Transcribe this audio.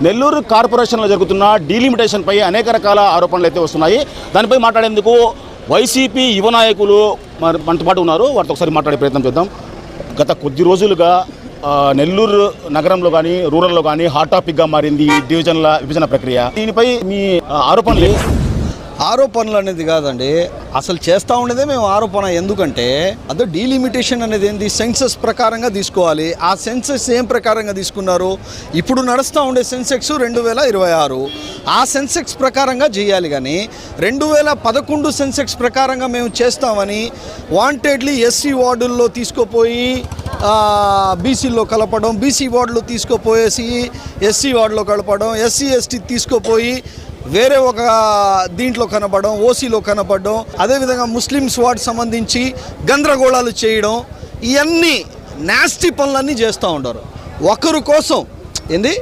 నెల్లూరు కార్పొరేషన్లో జరుగుతున్న డీలిమిటేషన్పై అనేక రకాల ఆరోపణలు అయితే వస్తున్నాయి. దానిపై మాట్లాడేందుకు వైసీపీ యువ నాయకులు మనతో పాటు ఉన్నారు. వారితో ఒకసారి మాట్లాడే ప్రయత్నం చేద్దాం. గత కొద్ది రోజులుగా నెల్లూరు నగరంలో కానీ రూరల్లో కానీ హాట్ టాపిక్గా మారింది డివిజన్ల విభజన ప్రక్రియ. దీనిపై మీ ఆరోపణలు అనేది కాదండి, అసలు చేస్తూ ఉండేదే మేము ఆరోపణ. ఎందుకంటే అదే డీలిమిటేషన్ అనేది ఏంది, సెన్సెస్ ప్రకారంగా తీసుకోవాలి. ఆ సెన్సెస్ ఏం ప్రకారంగా తీసుకున్నారు, ఇప్పుడు నడుస్తూ ఉండే సెన్సెక్స్ 2026 ఆ సెన్సెక్స్ ప్రకారంగా చేయాలి. కానీ 2011 సెన్సెక్స్ ప్రకారంగా మేము చేస్తామని వాంటెడ్లీ ఎస్సీ వార్డుల్లో తీసుకుపోయి బీసీలో కలపడం, బీసీ వార్డులో తీసుకుపోయేసి ఎస్సీ వార్డులో కలపడం, ఎస్సీ ఎస్టీ తీసుకుపోయి వేరే ఒక దీంట్లో కనపడడం, ఓసీలో కనపడడం, అదేవిధంగా ముస్లిమ్స్ వార్డు సంబంధించి గందరగోళాలు చేయడం, ఇవన్నీ నాస్టీ పనులన్నీ చేస్తూ ఉంటారు. ఒకరి కోసం ఏంది